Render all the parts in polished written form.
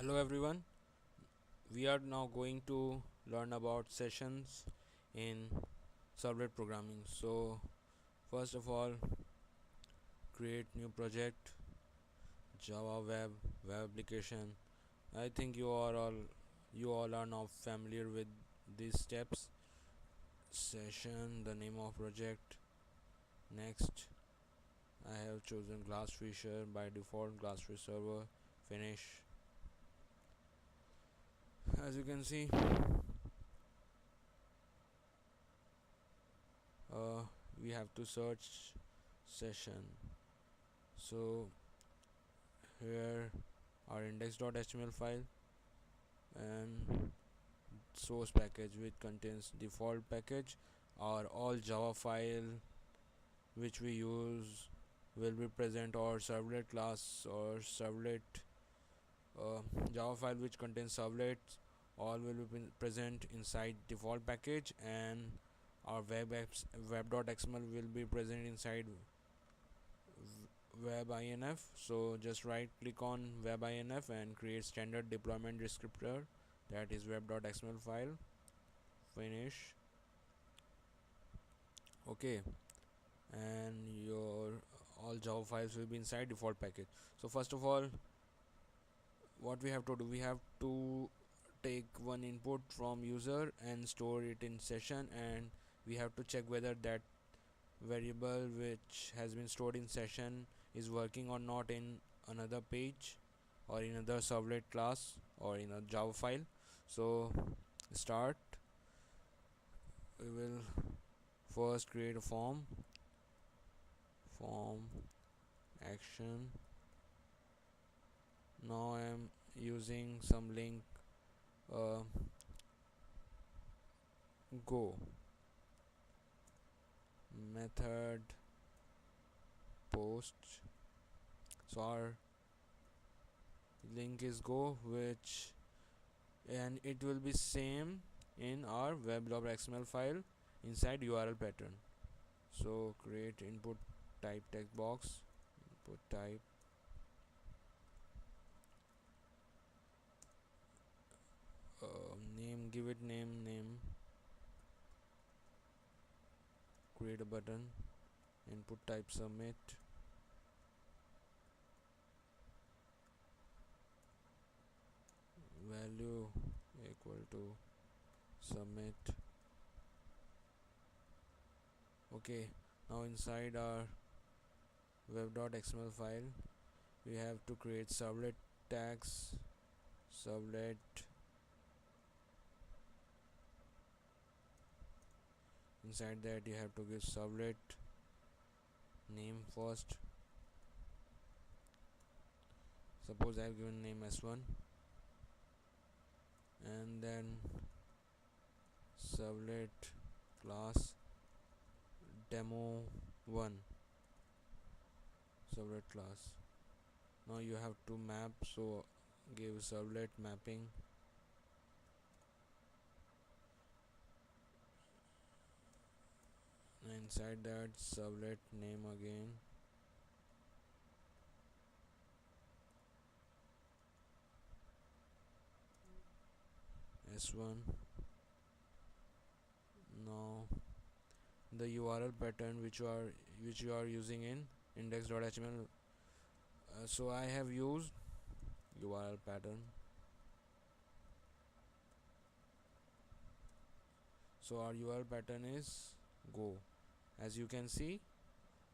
Hello everyone, we are now going to learn about sessions in servlet programming. So first of all, create new project, Java web application. I think you all are now familiar with these steps. Session, the name of project. Next, I have chosen Glassfisher by default, Glassfish server. Finish. As you can see, uh, we have to search session. So here our index.html file and source package which contains default package. Our all Java file which we use will be present, or servlet class or servlet Java file which contains servlets, all will be present inside default package, and our web.xml will be present inside web.inf. So just right click on web.inf and create standard deployment descriptor, that is web.xml file. Finish. Okay, and your all Java files will be inside default package. So first of all, what we have to do, we have to take one input from user and store it in session, and we have to check whether that variable which has been stored in session is working or not in another page or in another servlet class or in a Java file. So start, we will first create a form action. Now I am using some link, uh, go method post. So our link is go, which, and it will be same in our web.xml file inside URL pattern. So create input type text box, input type, name, give it name, create a button, input type submit, value equal to submit. Okay, now inside our web.xml file we have to create servlet tags, servlet. Inside that you have to give servlet name first. Suppose I have given name s1, and then servlet class demo1 servlet class. Now you have to map, so give servlet mapping, and inside that servlet name again, s1. Now the URL pattern which you are using in index.html. So I have used URL pattern. So our URL pattern is go. As you can see,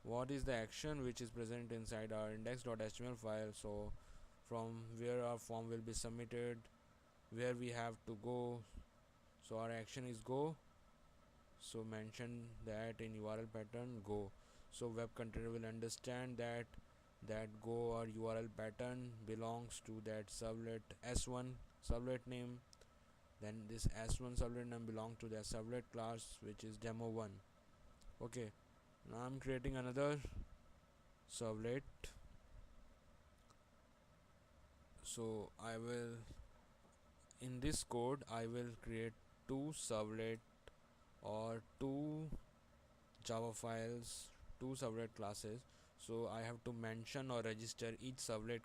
what is the action which is present inside our index.html file. So from where our form will be submitted, where we have to go. So our action is go, so mention that in URL pattern go. So web container will understand that go or URL pattern belongs to that servlet s1 servlet name. Then this s1 servlet name belongs to that servlet class which is demo1. Okay, now I'm creating another servlet. So I will, in this code I will create two servlet or two Java files, two servlet classes. So I have to mention or register each servlet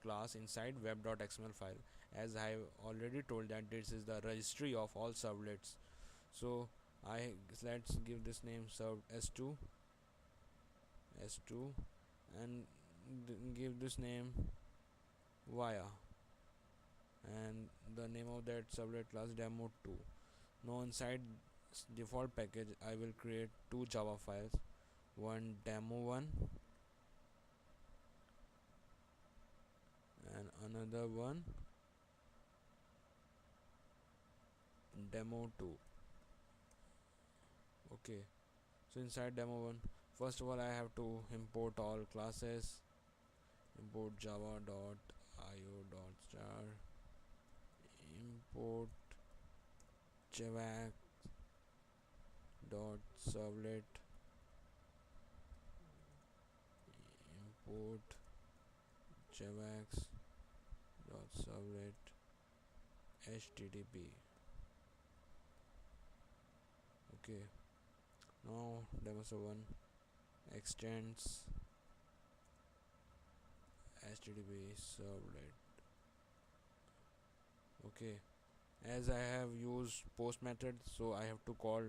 class inside web.xml file, as I have already told that this is the registry of all servlets. So let's give this name serve s2 and give this name via, and the name of that servlet class demo2. Now inside default package I will create two Java files, one demo1 and another one demo2. Okay, so inside demo1, first of all I have to import all classes. Import java.io.star, import javax.servlet, import javax.servlet http. Okay, now demo1 extends http servlet. Okay, as I have used post method, so I have to call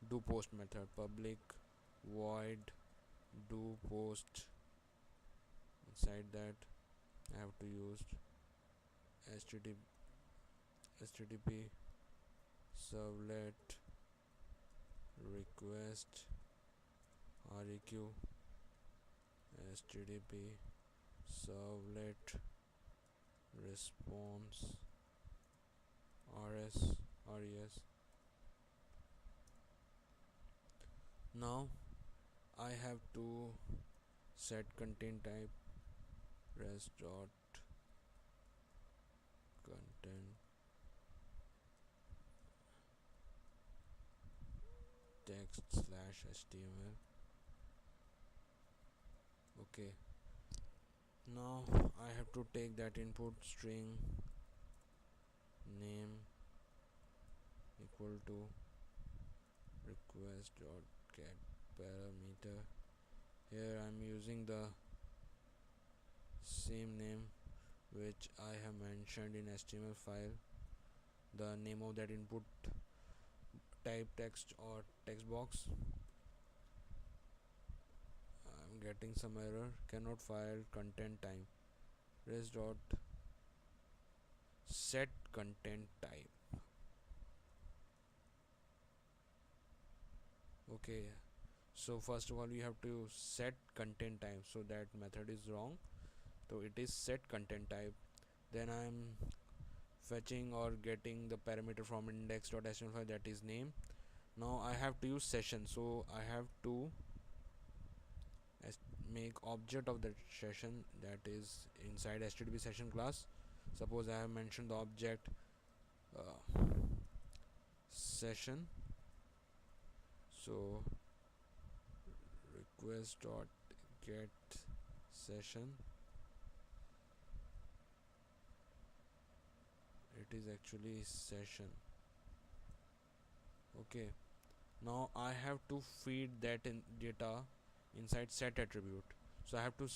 do post method, public void do post. Inside that I have to use http servlet request req http servlet response res. Now I have to set content type res dot content text slash html. Okay, now I have to take that input string name equal to request dot get parameter. Here I am using the same name which I have mentioned in HTML file. The name of that input type text or text box. I'm getting some error, cannot file content type. Res dot set content type. Okay, so first of all we have to set content type, so that method is wrong, so it is set content type. Then I'm fetching or getting the parameter from index.html file, that is name. Now I have to use session, so I have to make object of that session, that is inside HttpSession class. Suppose I have mentioned the object session, so request dot get session, it is actually session. Okay, now I have to feed that in data inside setAttribute, so I have to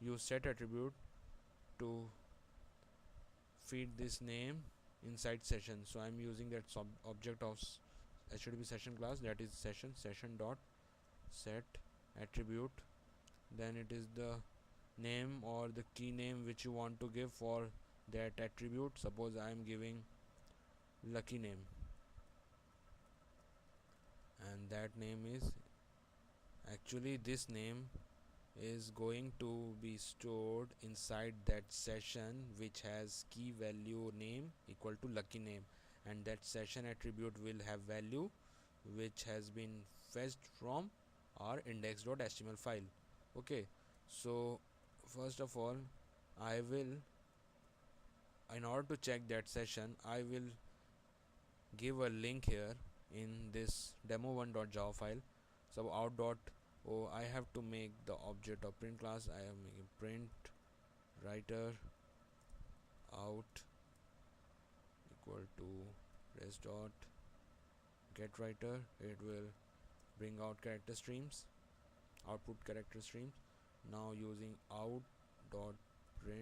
use setAttribute to feed this name inside session. So I'm using that object of HttpSession class, that is session dot set attribute. Then it is the name or the key name which you want to give for that attribute. Suppose I am giving lucky name, and that name is actually, this name is going to be stored inside that session which has key value name equal to lucky name, and that session attribute will have value which has been fetched from our index.html file. Okay, so first of all I will, in order to check that session, I will give a link here in this demo1.java file. So out.o, I have to make the object of print class. I am making print writer out equal to res dot get writer. It will bring out character streams, output character streams. Now using out dot print